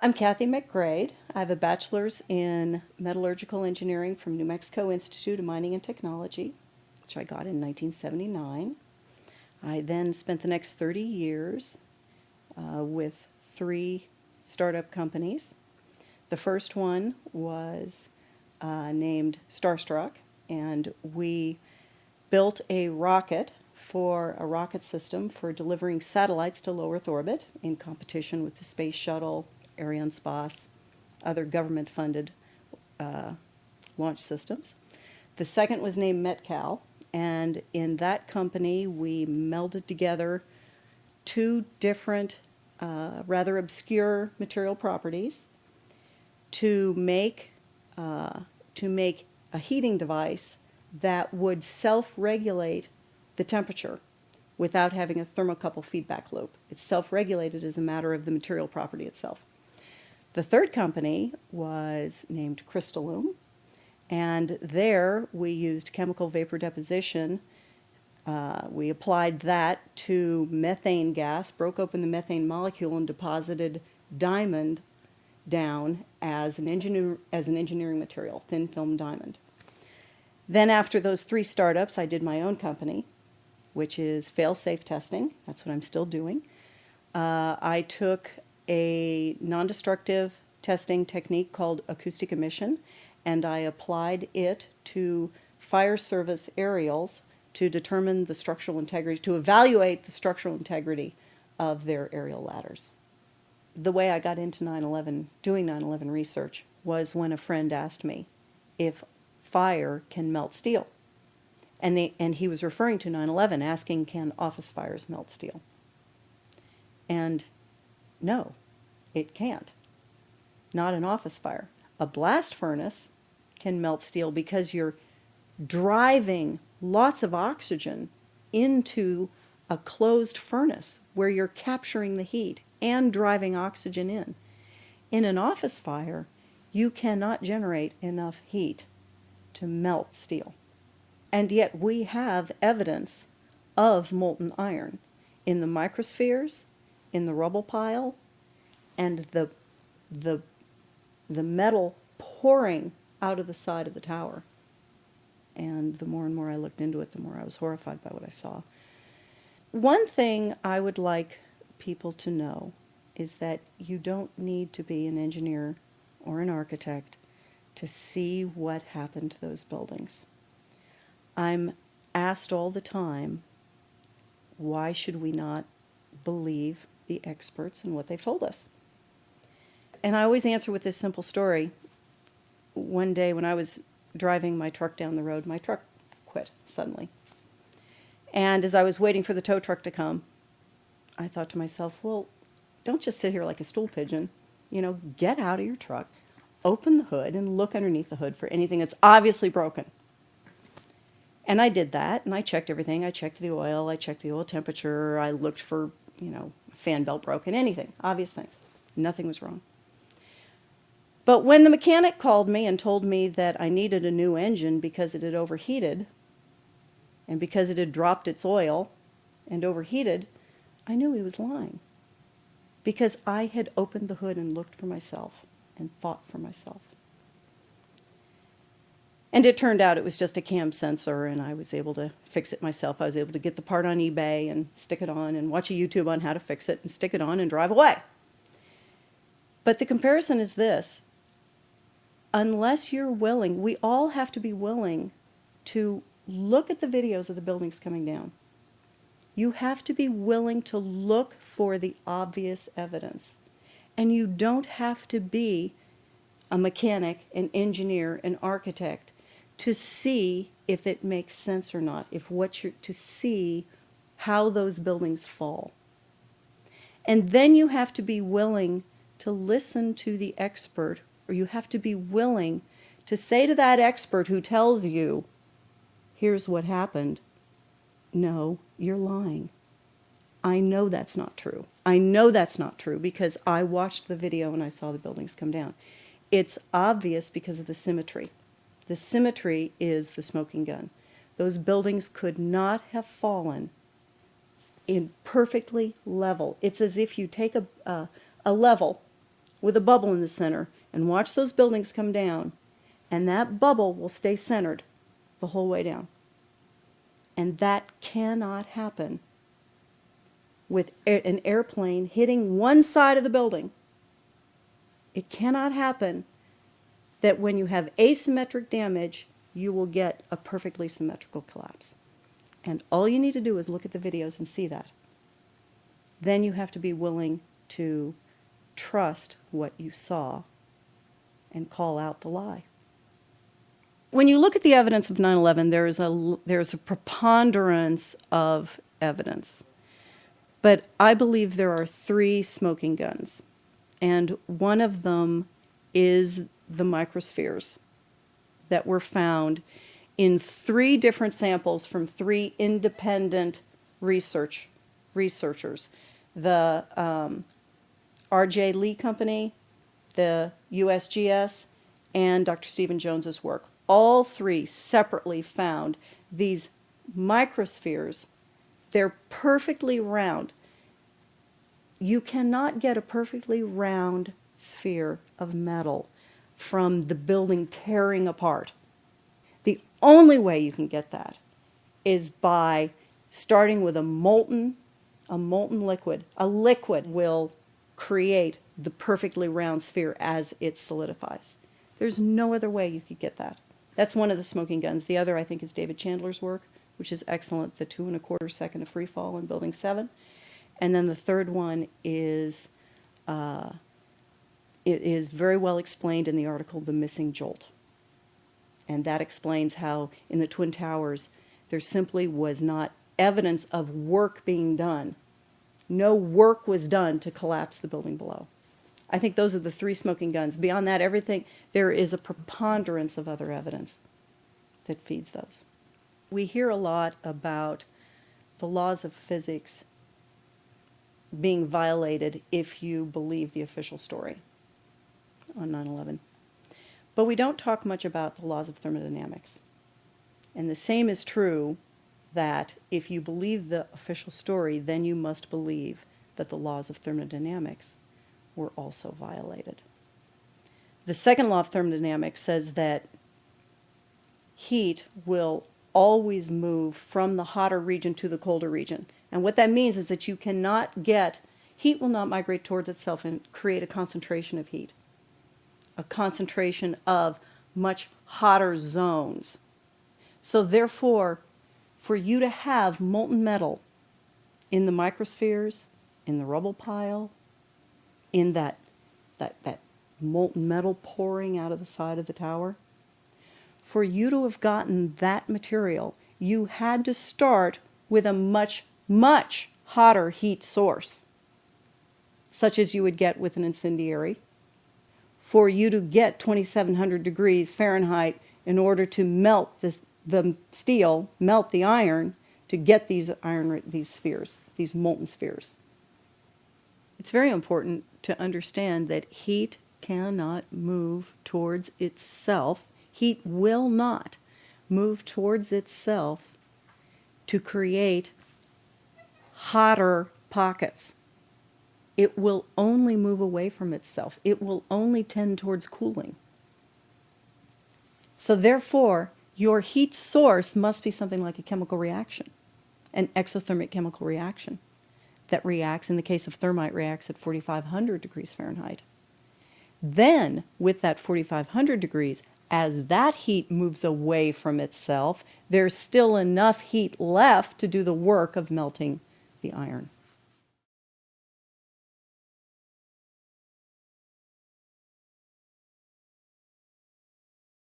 I'm Kathy McGrade. I have a bachelor's in metallurgical engineering from New Mexico Institute of Mining and Technology, which I got in 1979. I then spent the next 30 years with three startup companies. The first one was named Starstruck, and we built a rocket system for delivering satellites to low Earth orbit in competition with the Space Shuttle, Arianespace, other government-funded launch systems. The second was named Metcal, and in that company we melded together two different, rather obscure material properties to make a heating device that would self-regulate the temperature without having a thermocouple feedback loop. It's self-regulated as a matter of the material property itself. The third company was named Crystalloom, and there we used chemical vapor deposition. We applied that to methane gas, broke open the methane molecule, and deposited diamond down as an engineering material, thin film diamond. Then after those three startups, I did my own company, which is fail-safe testing. That's what I'm still doing. I took a non-destructive testing technique called acoustic emission, and I applied it to fire service aerials to determine the structural integrity, to evaluate the structural integrity of their aerial ladders. The way I got into 9/11, doing 9/11 research, was when a friend asked me if fire can melt steel. And he was referring to 9/11, asking, can office fires melt steel? And no, it can't. Not an office fire. A blast furnace can melt steel because you're driving lots of oxygen into a closed furnace where you're capturing the heat and driving oxygen in. In an office fire, you cannot generate enough heat to melt steel. And yet we have evidence of molten iron in the microspheres, in the rubble pile, and the metal pouring out of the side of the tower. And the more and more I looked into it, the more I was horrified by what I saw. One thing I would like people to know is that you don't need to be an engineer or an architect to see what happened to those buildings. I'm asked all the time, why should we not believe the experts and what they've told us? And I always answer with this simple story. One day when I was driving my truck down the road, my truck quit suddenly. And as I was waiting for the tow truck to come, I thought to myself, well, don't just sit here like a stool pigeon. Get out of your truck, open the hood, and look underneath the hood for anything that's obviously broken. And I did that, and I checked everything. I checked the oil, I checked the oil temperature, I looked for, fan belt broken, anything, obvious things. Nothing was wrong. But when the mechanic called me and told me that I needed a new engine because it had overheated, and because it had dropped its oil and overheated, I knew he was lying. Because I had opened the hood and looked for myself and thought for myself. And it turned out it was just a cam sensor, and I was able to fix it myself. I was able to get the part on eBay and stick it on and watch a YouTube on how to fix it and stick it on and drive away. But the comparison is this. Unless you're willing, we all have to be willing to look at the videos of the buildings coming down. You have to be willing to look for the obvious evidence. And you don't have to be a mechanic, an engineer, an architect to see if it makes sense or not, to see how those buildings fall. And then you have to be willing to listen to the expert, or you have to be willing to say to that expert who tells you, here's what happened, no, you're lying. I know that's not true. I know that's not true because I watched the video and I saw the buildings come down. It's obvious because of the symmetry. The symmetry is the smoking gun. Those buildings could not have fallen in perfectly level. It's as if you take a level with a bubble in the center and watch those buildings come down, and that bubble will stay centered the whole way down. And that cannot happen with an airplane hitting one side of the building. It cannot happen that when you have asymmetric damage, you will get a perfectly symmetrical collapse. And all you need to do is look at the videos and see that. Then you have to be willing to trust what you saw and call out the lie. When you look at the evidence of 9/11, there's a preponderance of evidence. But I believe there are 3 smoking guns, and one of them is the microspheres that were found in 3 different samples from 3 independent researchers. The R.J. Lee Company, the USGS, and Dr. Stephen Jones's work. All 3 separately found these microspheres. They're perfectly round. You cannot get a perfectly round sphere of metal from the building tearing apart. The only way you can get that is by starting with a molten liquid. A liquid will create the perfectly round sphere as it solidifies. There's no other way you could get that. That's one of the smoking guns. The other, I think, is David Chandler's work, which is excellent, the 2 1/4 second of free fall in Building 7. And then the third one is, it is very well explained in the article, The Missing Jolt. And that explains how in the Twin Towers, there simply was not evidence of work being done. No work was done to collapse the building below. I think those are the 3 smoking guns. Beyond that, everything, there is a preponderance of other evidence that feeds those. We hear a lot about the laws of physics being violated if you believe the official story on 9/11. But we don't talk much about the laws of thermodynamics. And the same is true that if you believe the official story, then you must believe that the laws of thermodynamics were also violated. The second law of thermodynamics says that heat will always move from the hotter region to the colder region. And what that means is that you cannot get, heat will not migrate towards itself and create a concentration of heat, a concentration of much hotter zones. So therefore, for you to have molten metal in the microspheres, in the rubble pile, in that molten metal pouring out of the side of the tower, for you to have gotten that material, you had to start with a much, much hotter heat source, such as you would get with an incendiary. For you to get 2,700 degrees Fahrenheit in order to melt the steel, melt the iron, to get these spheres, these molten spheres. It's very important to understand that heat cannot move towards itself. Heat will not move towards itself to create hotter pockets. It will only move away from itself. It will only tend towards cooling. So therefore, your heat source must be something like a chemical reaction, an exothermic chemical reaction that reacts, in the case of thermite, reacts at 4,500 degrees Fahrenheit. Then, with that 4,500 degrees, as that heat moves away from itself, there's still enough heat left to do the work of melting the iron.